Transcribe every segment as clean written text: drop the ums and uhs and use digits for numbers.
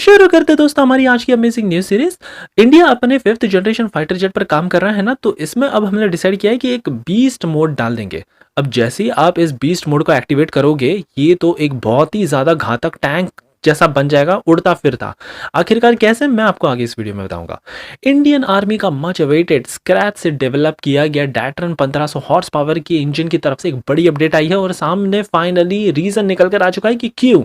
शुरू करते दोस्तों हमारी आज की अमेजिंग न्यूज सीरीज। इंडिया अपने 5th जनरेशन फाइटर जेट पर काम कर रहा है ना, तो इसमें अब हमने डिसाइड किया है कि एक बीस्ट मोड डाल देंगे। अब जैसे ही आप इस बीस्ट मोड को एक्टिवेट करोगे, ये तो एक बहुत ही ज्यादा घातक टैंक जैसा बन जाएगा, उड़ता फिरता। आखिरकार कैसे, मैं आपको आगे इस वीडियो में बताऊंगा। इंडियन आर्मी का मच अवेटेड स्क्रैच से डेवलप किया गया डैटरन 1500 हॉर्स पावर की इंजन की तरफ से एक बड़ी अपडेट आई है और सामने फाइनली रीजन निकल कर आ चुका है कि क्यों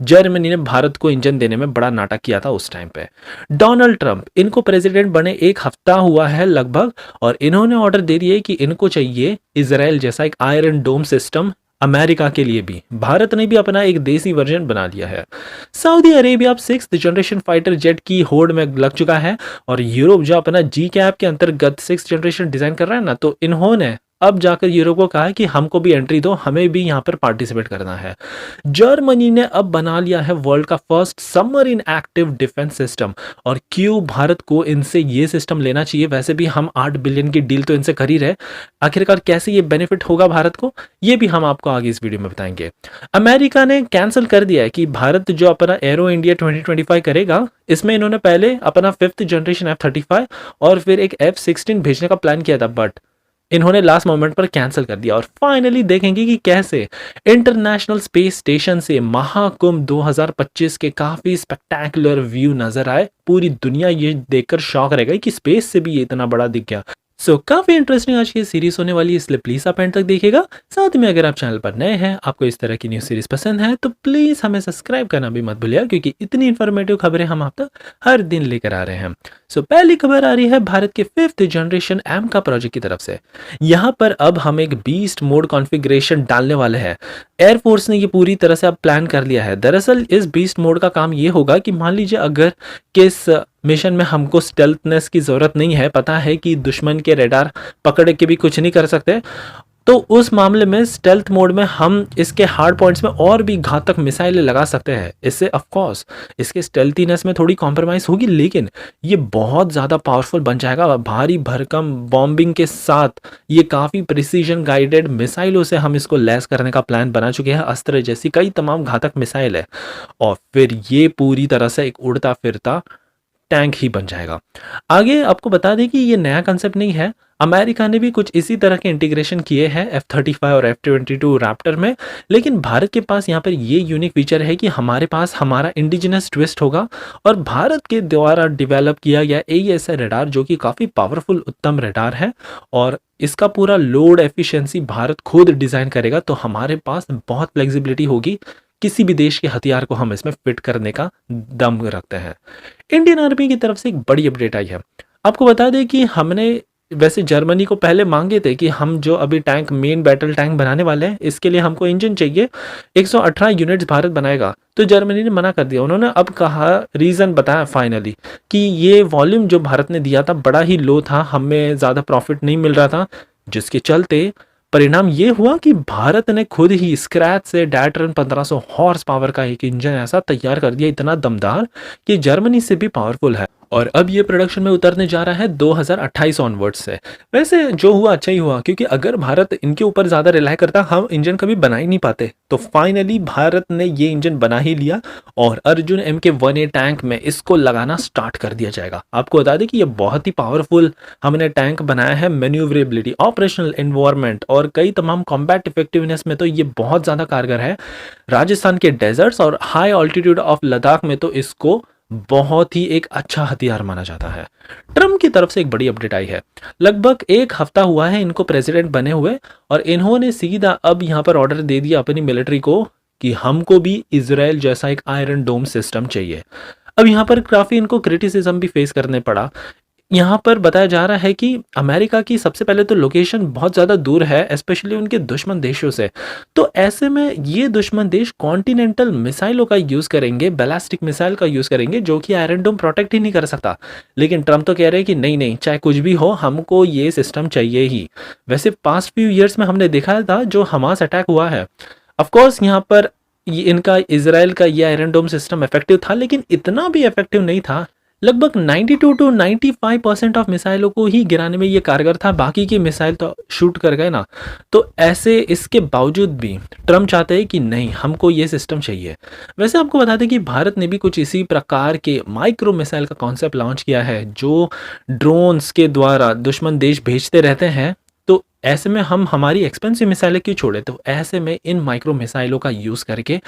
जर्मनी ने भारत को इंजन देने में बड़ा नाटक किया था उस टाइम पे। डोनाल्ड ट्रंप, इनको प्रेसिडेंट बने एक हफ्ता हुआ है लगभग, और इन्होंने ऑर्डर दे दिया है कि इनको चाहिए इजराइल जैसा एक आयरन डोम सिस्टम। अमेरिका के लिए भी भारत ने भी अपना एक देसी वर्जन बना लिया है। सऊदी अरेबिया अब 6th जनरेशन फाइटर जेट की होड़ में लग चुका है, और यूरोप जो अपना जी कैप के अंतर्गत 6th जनरेशन डिजाइन कर रहा है ना, तो इन्होंने अब जाकर यूरोप को कहा है कि हमको भी एंट्री दो, हमें भी यहाँ पर पार्टिसिपेट करना है। जर्मनी ने अब बना लिया है वर्ल्ड का first submarine active defence system, और क्यों भारत को इनसे ये सिस्टम लेना चाहिए। वैसे भी हम 8 बिलियन की डील तो इनसे कर ही रहे, आखिरकार कैसे ये बेनिफिट होगा भारत को, ये भी हम आपको आगे इस वीडियो में बताएंगे। अमेरिका ने कैंसिल कर दिया है कि भारत जो अपना एरो इंडिया 2025 करेगा, इसमें इन्होंने पहले अपना 5th जनरेशन F-35 और फिर एक F-16 भेजने का प्लान किया था, बट इन्होंने लास्ट मोमेंट पर कैंसिल कर दिया। और फाइनली देखेंगे कि कैसे इंटरनेशनल स्पेस स्टेशन से महाकुंभ 2025 के काफी स्पेक्टेकुलर व्यू नजर आए। पूरी दुनिया ये देखकर शॉक रह गई कि स्पेस से भी ये इतना बड़ा दिख गया। काफी इंटरेस्टिंग आज की सीरीज होने वाली है, इसलिए प्लीज आप एंड तक देखिएगा। साथ में अगर आप चैनल पर नए हैं, आपको इस तरह की न्यूज सीरीज पसंद है, तो प्लीज हमें सब्सक्राइब करना भी मत भूलिएगा, क्योंकि इतनी इंफॉर्मेटिव खबरें हम आप तक हर दिन लेकर आ रहे हैं। पहली खबर आ रही है भारत के 5th जनरेशन एम का प्रोजेक्ट की तरफ से। यहाँ पर अब हम एक बीस्ट मोड कॉन्फ़िगरेशन डालने वाले हैं। एयरफोर्स ने ये पूरी तरह से अब प्लान कर लिया है। दरअसल इस बीस्ट मोड का काम ये होगा कि मान लीजिए अगर किस मिशन में हमको स्टेल्थनेस की जरूरत नहीं है, पता है कि दुश्मन के रेडार पकड़ के भी कुछ नहीं कर सकते, तो उस मामले में स्टेल्थ मोड में हम इसके हार्ड पॉइंट्स में और भी घातक मिसाइलें लगा सकते हैं। इससे ऑफ कोर्स इसके स्टेल्थीनेस में थोड़ी कॉम्प्रोमाइज होगी, लेकिन ये बहुत ज़्यादा पावरफुल बन जाएगा। भारी भरकम बॉम्बिंग के साथ ये काफ़ी प्रिसीजन गाइडेड मिसाइलों से हम इसको लैस करने का प्लान बना चुके हैं। अस्त्र जैसी कई तमाम घातक मिसाइल है, और फिर ये पूरी तरह से एक उड़ता फिरता टैंक ही बन जाएगा। आगे आपको बता दें कि ये नया कंसेप्ट नहीं है, अमेरिका ने भी कुछ इसी तरह के इंटीग्रेशन किए हैं F-35 और F-22 रैप्टर में। लेकिन भारत के पास यहाँ पर ये यूनिक फीचर है कि हमारे पास हमारा इंडिजिनस ट्विस्ट होगा, और भारत के द्वारा डेवलप किया गया AESA रडार, जो कि काफ़ी पावरफुल उत्तम रडार है, और इसका पूरा लोड एफिशिएंसी भारत खुद डिज़ाइन करेगा। तो हमारे पास बहुत फ्लेक्सिबिलिटी होगी, किसी भी देश के हथियार को हम इसमें फिट करने का दम रखते हैं। इंडियन आर्मी की तरफ से एक बड़ी अपडेट आई है। आपको बता दें कि हमने वैसे जर्मनी को पहले मांगे थे कि हम जो अभी टैंक मेन बैटल टैंक बनाने वाले हैं, इसके लिए हमको इंजन चाहिए। 118 यूनिट्स भारत बनाएगा, तो जर्मनी ने मना कर दिया। उन्होंने अब कहा, रीज़न बताया फाइनली कि ये वॉल्यूम जो भारत ने दिया था बड़ा ही लो था, हमें ज़्यादा प्रॉफिट नहीं मिल रहा था, जिसके चलते परिणाम ये हुआ कि भारत ने खुद ही स्क्रैच से डैटरन 1500 हॉर्स पावर का एक इंजन ऐसा तैयार कर दिया, इतना दमदार कि जर्मनी से भी पावरफुल है, और अब ये प्रोडक्शन में उतरने जा रहा है 2028 ऑनवर्ड से। वैसे जो हुआ अच्छा ही हुआ, क्योंकि अगर भारत इनके ऊपर ज़्यादा रिलाई करता, हम इंजन कभी बना ही नहीं पाते। तो फाइनली भारत ने ये इंजन बना ही लिया, और अर्जुन MK-1A टैंक में इसको लगाना स्टार्ट कर दिया जाएगा। आपको बता दें कि ये बहुत ही पावरफुल हमने टैंक बनाया है। मैन्यूवरेबिलिटी, ऑपरेशनल एनवायरनमेंट और कई तमाम कॉम्बैट इफेक्टिवनेस में तो ये बहुत ज़्यादा कारगर है। राजस्थान के डेजर्ट्स और हाई ऑल्टीट्यूड ऑफ लद्दाख में तो इसको बहुत ही एक अच्छा हथियार माना जाता है। ट्रम्प की तरफ से एक बड़ी अपडेट आई है। लगभग एक हफ्ता हुआ है इनको प्रेसिडेंट बने हुए, और इन्होंने सीधा अब यहाँ पर ऑर्डर दे दिया अपनी मिलिट्री को कि हमको भी इजराइल जैसा एक आयरन डोम सिस्टम चाहिए। अब यहाँ पर काफ़ी इनको क्रिटिसिज्म भी फेस करने पड़ा। यहाँ पर बताया जा रहा है कि अमेरिका की सबसे पहले तो लोकेशन बहुत ज़्यादा दूर है, स्पेशली उनके दुश्मन देशों से। तो ऐसे में ये दुश्मन देश कॉन्टिनेंटल मिसाइलों का यूज़ करेंगे, बैलिस्टिक मिसाइल का यूज़ करेंगे, जो कि आयरन डोम प्रोटेक्ट ही नहीं कर सकता। लेकिन ट्रम्प तो कह रहे हैं कि नहीं नहीं, चाहे कुछ भी हो, हमको ये सिस्टम चाहिए ही। वैसे पास्ट फ्यू ईयर्स में हमने देखा था जो हमास अटैक हुआ है, ऑफकोर्स यहाँ पर इनका इजराइल का ये आयरन डोम सिस्टम इफेक्टिव था, लेकिन इतना भी इफेक्टिव नहीं था। लगभग 92 टू 95% ऑफ मिसाइलों को ही गिराने में ये कारगर था, बाकी की मिसाइल तो शूट कर गए ना। तो ऐसे इसके बावजूद भी ट्रम्प चाहते हैं कि नहीं, हमको ये सिस्टम चाहिए। वैसे आपको बता दें कि भारत ने भी कुछ इसी प्रकार के माइक्रो मिसाइल का कॉन्सेप्ट लॉन्च किया है, जो ड्रोन्स के द्वारा दुश्मन देश भेजते रहते हैं। तो ऐसे में हम हमारी एक्सपेंसिव मिसाइलें क्यों छोड़े, तो ऐसे में इन माइक्रो मिसाइलों का यूज़ करके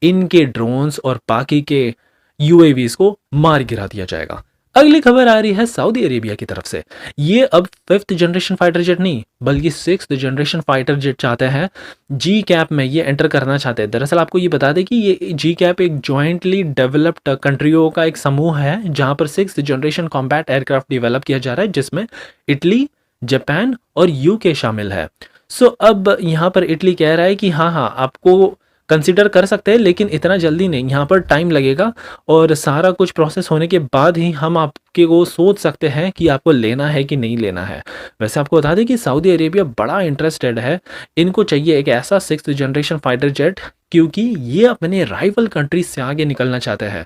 इनके ड्रोन्स और बाकी के यूएवीज को मार गिरा दिया जाएगा। अगली खबर आ रही है सऊदी अरेबिया की तरफ से। ये अब 5th जनरेशन फाइटर जेट नहीं बल्कि 6th जनरेशन फाइटर जेट चाहते हैं, जी कैप में ये एंटर करना चाहते हैं। दरअसल आपको ये बता दें कि ये जी कैप एक जॉइंटली डेवलप्ड कंट्रियों का एक समूह है, जहां पर 6th generation combat aircraft develop किया जा रहा है, जिसमें इटली, जापान और यूके शामिल है। सो अब यहाँ पर इटली कह रहा है कि हाँ हाँ, आपको कंसिडर कर सकते हैं, लेकिन इतना जल्दी नहीं, यहाँ पर टाइम लगेगा और सारा कुछ प्रोसेस होने के बाद ही हम आपके को सोच सकते हैं कि आपको लेना है कि नहीं लेना है। वैसे आपको बता दें कि सऊदी अरेबिया बड़ा इंटरेस्टेड है, इनको चाहिए एक ऐसा 6th जनरेशन फाइटर जेट, क्योंकि ये अपने राइवल कंट्रीज से आगे निकलना चाहते हैं।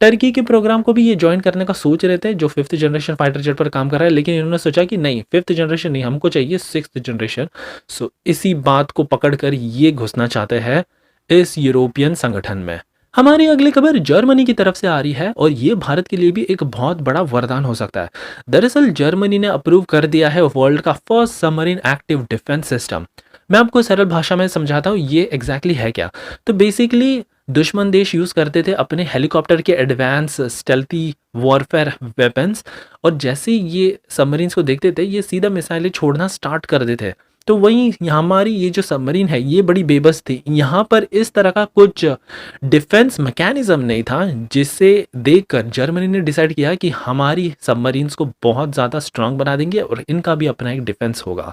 टर्की के प्रोग्राम को भी ये ज्वाइन करने का सोच रहे थे, जो 5th जनरेशन फाइटर जेट पर काम कर रहा है, लेकिन इन्होंने सोचा कि नहीं, 5th जनरेशन नहीं, हमको चाहिए 6th जनरेशन। सो इसी बात को पकड़कर ये घुसना चाहते हैं इस यूरोपियन संगठन में। हमारी अगली खबर जर्मनी की तरफ से आ रही है और ये भारत के लिए भी एक बहुत बड़ा वरदान हो सकता है। दरअसल जर्मनी ने अप्रूव कर दिया है वर्ल्ड का first submarine active defence system. मैं आपको सरल भाषा में समझाता हूँ ये एग्जैक्टली है क्या। तो बेसिकली दुश्मन देश यूज करते थे अपने हेलीकॉप्टर के एडवांस स्टेल्थी वॉरफेयर वेपन्स, और जैसे ये सबमरीन्स को देखते थे ये सीधा मिसाइलें छोड़ना स्टार्ट कर देते थे। तो वहीं हमारी ये जो सबमरीन है ये बड़ी बेबस थी, यहाँ पर इस तरह का कुछ डिफेंस मैकेनिज्म नहीं था, जिसे देखकर जर्मनी ने डिसाइड किया कि हमारी सबमरीन्स को बहुत ज़्यादा स्ट्रांग बना देंगे और इनका भी अपना एक डिफेंस होगा।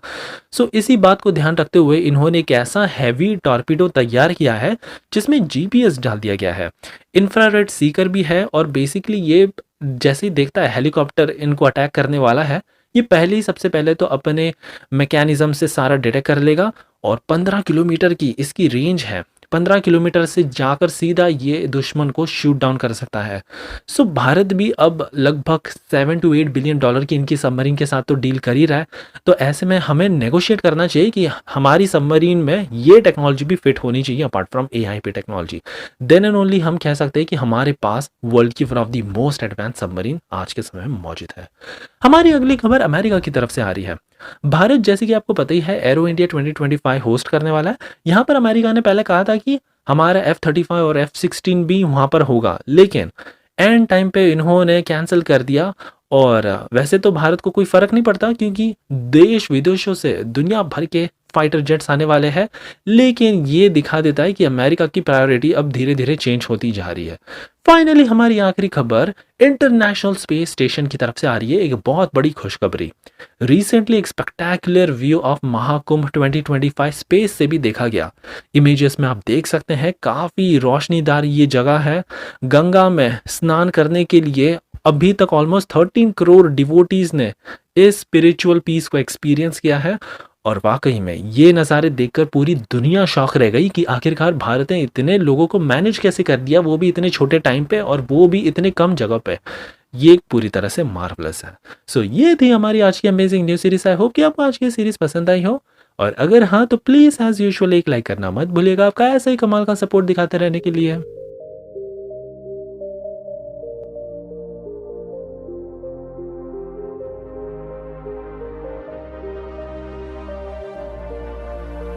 सो इसी बात को ध्यान रखते हुए इन्होंने एक ऐसा हैवी टॉर्पीडो तैयार किया है जिसमें जीपीएस डाल दिया गया है, इंफ्रारेड सीकर भी है, और बेसिकली ये जैसे ही देखता है हेलीकॉप्टर इनको अटैक करने वाला है, ये पहले ही सबसे पहले तो अपने मैकेनिज्म से सारा डिटेक्ट कर लेगा, और 15 किलोमीटर की इसकी रेंज है, 15 किलोमीटर से जाकर सीधा ये दुश्मन को शूट डाउन कर सकता है। सो भारत भी अब लगभग 7 to 8 बिलियन डॉलर की इनकी सबमरीन के साथ तो डील कर ही रहा है। तो ऐसे में हमें नेगोशिएट करना चाहिए कि हमारी सबमरीन में ये टेक्नोलॉजी भी फिट होनी चाहिए apart from AIP technology. Then and only हम कह सकते हैं कि हमारे पास वर्ल्ड की one of the most advance submarine आज के समय में मौजूद है। हमारी अगली खबर अमेरिका की तरफ से आ रही है। भारत जैसे कि आपको पता ही है एरो इंडिया 2025 होस्ट करने वाला है। यहाँ पर अमेरिका ने पहले कहा था कि हमारा F-35 और F-16 भी वहाँ पर होगा, लेकिन एंड टाइम पे इन्होंने कैंसिल कर दिया। और वैसे तो भारत को कोई फर्क नहीं पड़ता, क्योंकि देश विदेशों से दुनिया भर के फाइटर जेट्स आने वाले हैं, लेकिन ये दिखा देता है कि अमेरिका की प्रायोरिटी अब धीरे धीरे चेंज होती जा रही है। फाइनली हमारी आखिरी खबर इंटरनेशनल स्पेस स्टेशन की तरफ से आ रही है, एक बहुत बड़ी खुशखबरी। रिसेंटली एक spectacular view of Mahakumbh 2025 space से भी देखा गया। इमेजेस में आप देख सकते हैं काफी रोशनीदार ये जगह है। गंगा में स्नान करने के लिए अभी तक ऑलमोस्ट 13 करोड़ डिवोटीज ने इस स्पिरिचुअल पीस को एक्सपीरियंस किया है, और वाकई में ये नज़ारे देखकर पूरी दुनिया शौक रह गई कि आखिरकार भारत ने इतने लोगों को मैनेज कैसे कर दिया, वो भी इतने छोटे टाइम पे और वो भी इतने कम जगह पे। ये पूरी तरह से मार्वलस है। सो ये थी हमारी आज की amazing news series. I hope कि आपको आज की सीरीज पसंद आई हो, और अगर हाँ तो प्लीज़ एज यूजुअल एक लाइक करना मत भूलिएगा, आपका ऐसा ही कमाल का सपोर्ट दिखाते रहने के लिए।